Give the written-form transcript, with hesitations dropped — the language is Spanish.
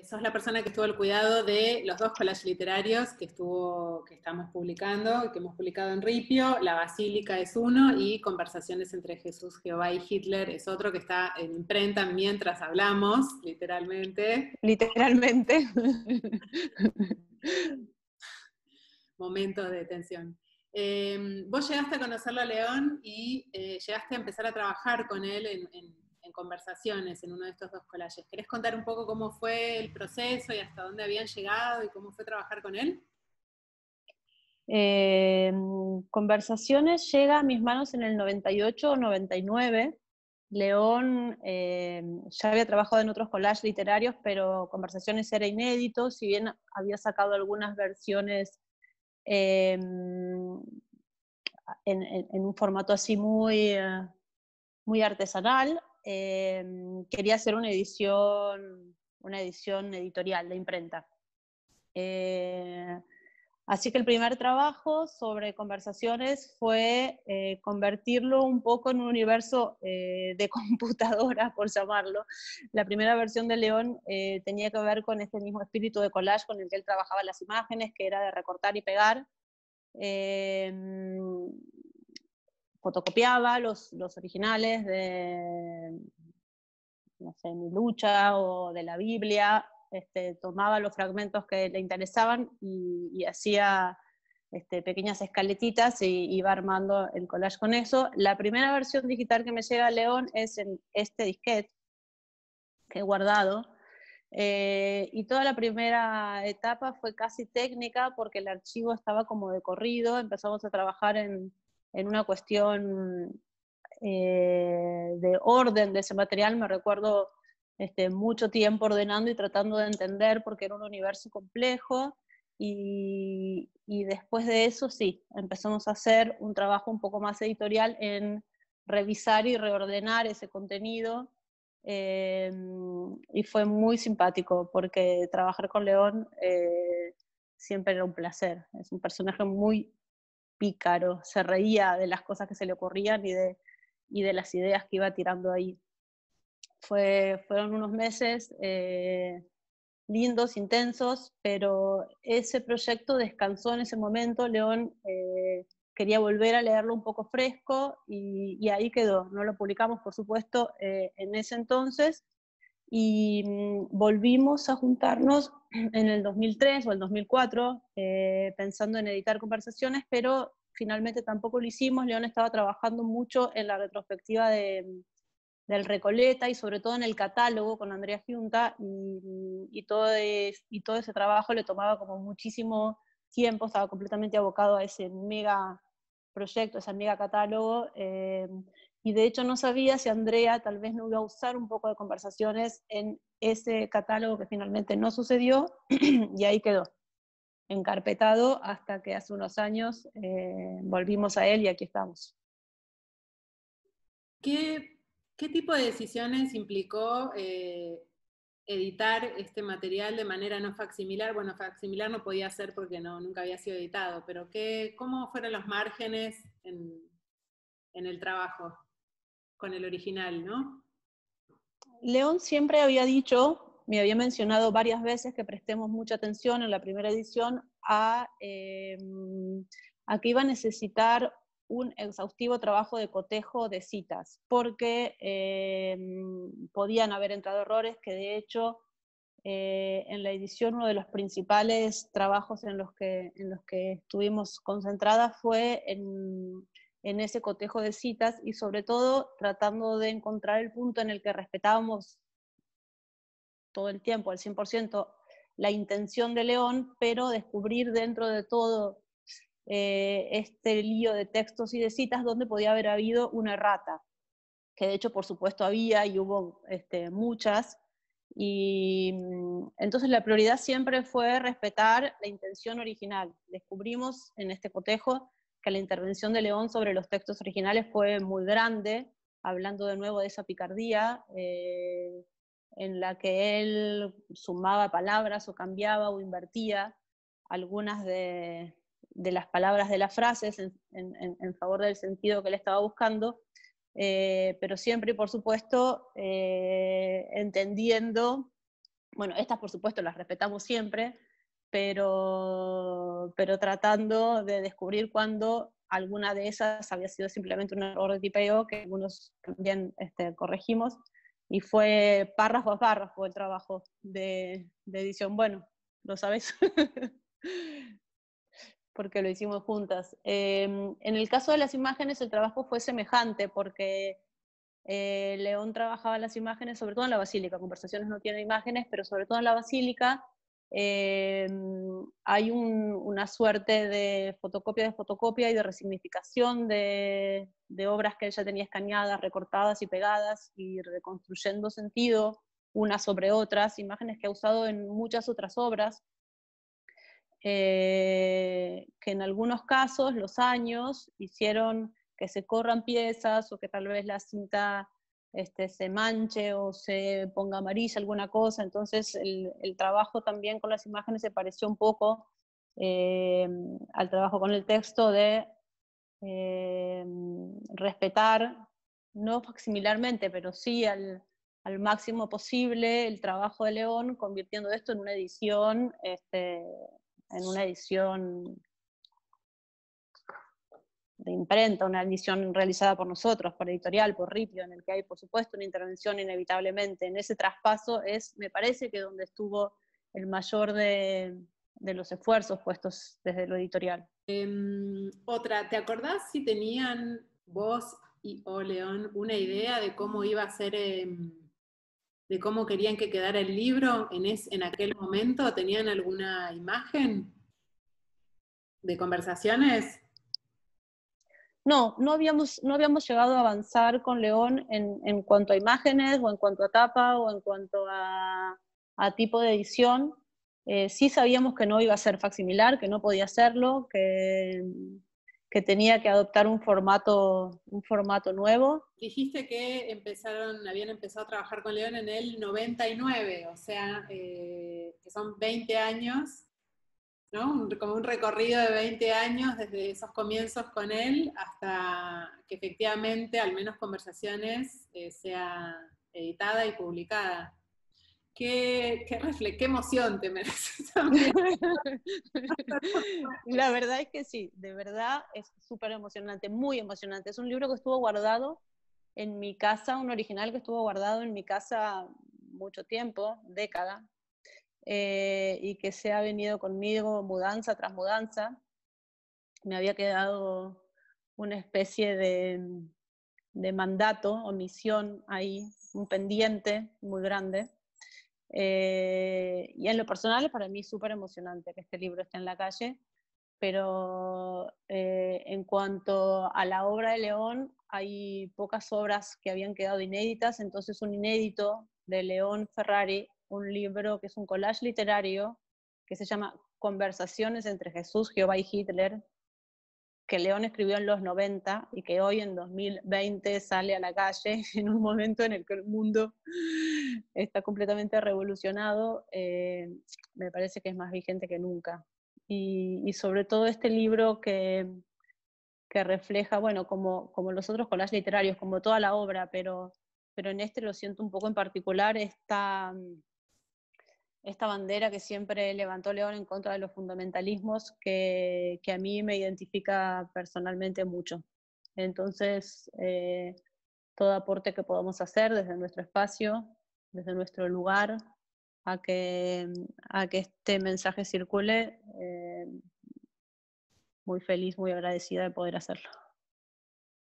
Sos la persona que estuvo al cuidado de los dos collages literarios que estamos publicando, que hemos publicado en Ripio. La Basílica es uno y Conversaciones entre Jesús, Jehová y Hitler es otro que está en imprenta mientras hablamos, literalmente. Literalmente. Momentos de tensión. Vos llegaste a conocerlo a León y llegaste a empezar a trabajar con él en conversaciones en uno de estos dos collages. ¿Querés contar un poco cómo fue el proceso y hasta dónde habían llegado y cómo fue trabajar con él? Conversaciones llega a mis manos en el 98 o 99. León ya había trabajado en otros collages literarios, pero Conversaciones era inédito, si bien había sacado algunas versiones en un formato así muy artesanal. Quería hacer una edición editorial de imprenta. Así que el primer trabajo sobre Conversaciones fue convertirlo un poco en un universo de computadora, por llamarlo. La primera versión de León tenía que ver con este mismo espíritu de collage con el que él trabajaba las imágenes, que era de recortar y pegar. Fotocopiaba los originales de, no sé, Mi Lucha o de la Biblia, tomaba los fragmentos que le interesaban y hacía pequeñas escaletitas y iba armando el collage con eso. La primera versión digital que me llega a León es en este disquete que he guardado, y toda la primera etapa fue casi técnica porque el archivo estaba como de corrido. Empezamos a trabajar en una cuestión de orden de ese material. Me recuerdo mucho tiempo ordenando y tratando de entender porque era un universo complejo, y después de eso sí, empezamos a hacer un trabajo un poco más editorial en revisar y reordenar ese contenido, y fue muy simpático porque trabajar con León siempre era un placer. Es un personaje muy pícaro, se reía de las cosas que se le ocurrían y de las ideas que iba tirando ahí. Fueron unos meses lindos, intensos, pero ese proyecto descansó en ese momento. León quería volver a leerlo un poco fresco y ahí quedó. No lo publicamos, por supuesto, en ese entonces, y volvimos a juntarnos en el 2003 o el 2004 pensando en editar Conversaciones, pero finalmente tampoco lo hicimos. León estaba trabajando mucho en la retrospectiva del Recoleta y sobre todo en el catálogo con Andrea Giunta, y todo ese trabajo le tomaba como muchísimo tiempo. Estaba completamente abocado a ese mega proyecto, ese mega catálogo, y de hecho no sabía si Andrea tal vez no iba a usar un poco de Conversaciones en ese catálogo, que finalmente no sucedió, y ahí quedó encarpetado hasta que hace unos años volvimos a él y aquí estamos. ¿Qué tipo de decisiones implicó editar este material de manera no facsimilar? Bueno, facsimilar no podía ser porque nunca había sido editado, pero ¿cómo fueron los márgenes en el trabajo con el original, no? León siempre había dicho, me había mencionado varias veces que prestemos mucha atención en la primera edición a que iba a necesitar un exhaustivo trabajo de cotejo de citas, porque podían haber entrado errores, que de hecho en la edición uno de los principales trabajos en los que estuvimos concentradas fue en ese cotejo de citas, y sobre todo tratando de encontrar el punto en el que respetábamos todo el tiempo, al 100%, la intención de León, pero descubrir dentro de todo este lío de textos y de citas donde podía haber habido una errata, que de hecho por supuesto había y hubo muchas, y entonces la prioridad siempre fue respetar la intención original. Descubrimos en este cotejo que la intervención de León sobre los textos originales fue muy grande, hablando de nuevo de esa picardía en la que él sumaba palabras o cambiaba o invertía algunas de las palabras de las frases en favor del sentido que él estaba buscando, pero siempre, por supuesto, entendiendo Bueno, estas por supuesto las respetamos siempre, pero tratando de descubrir cuándo alguna de esas había sido simplemente un error de tipeo, que algunos también corregimos, y fue párrafo a párrafo el trabajo de edición. Bueno, ¿lo sabes? Porque lo hicimos juntas. En el caso de las imágenes el trabajo fue semejante, porque León trabajaba las imágenes, sobre todo en la Basílica. Conversaciones no tiene imágenes, pero sobre todo en la Basílica hay una suerte de fotocopia y de resignificación de obras que ella tenía escaneadas, recortadas y pegadas, y reconstruyendo sentido unas sobre otras, imágenes que ha usado en muchas otras obras, que en algunos casos los años hicieron que se corran piezas o que tal vez la cinta se manche o se ponga amarilla, alguna cosa. Entonces el trabajo también con las imágenes se pareció un poco al trabajo con el texto de respetar, no facsimilarmente, pero sí al máximo posible el trabajo de León, convirtiendo esto en una edición de imprenta, una edición realizada por nosotros, por editorial, por Ripio, en el que hay, por supuesto, una intervención inevitablemente. En ese traspaso me parece que donde estuvo el mayor de los esfuerzos puestos desde lo editorial. Otra, ¿te acordás si tenían vos y o León una idea de cómo iba a ser, de cómo querían que quedara el libro en aquel momento? ¿Tenían alguna imagen de conversaciones? No habíamos llegado a avanzar con León en cuanto a imágenes, o en cuanto a tapa, o en cuanto a tipo de edición. Sí sabíamos que no iba a ser facsimilar, que no podía hacerlo, que tenía que adoptar un formato nuevo. Dijiste que habían empezado a trabajar con León en el 99, o sea, que son 20 años, ¿no? Como un recorrido de 20 años desde esos comienzos con él hasta que efectivamente, al menos Conversaciones, sea editada y publicada. Qué emoción te mereces también. La verdad es que sí, de verdad es súper emocionante, muy emocionante. Es un libro que estuvo guardado en mi casa, un original que estuvo guardado en mi casa mucho tiempo, década, y que se ha venido conmigo mudanza tras mudanza. Me había quedado una especie de mandato o misión ahí, un pendiente muy grande. Y en lo personal para mí es súper emocionante que este libro esté en la calle, pero en cuanto a la obra de León, hay pocas obras que habían quedado inéditas, entonces un inédito de León Ferrari, un libro que es un collage literario que se llama Conversaciones entre Jesús, Jehová y Hitler, que León escribió en los 90 y que hoy en 2020 sale a la calle en un momento en el que el mundo está completamente revolucionado, me parece que es más vigente que nunca. Y sobre todo este libro que refleja, bueno, como los otros collages literarios, como toda la obra, pero en este lo siento un poco en particular, esta bandera que siempre levantó León en contra de los fundamentalismos, que a mí me identifica personalmente mucho. Entonces, todo aporte que podamos hacer desde nuestro espacio, desde nuestro lugar, a que este mensaje circule, muy feliz, muy agradecida de poder hacerlo.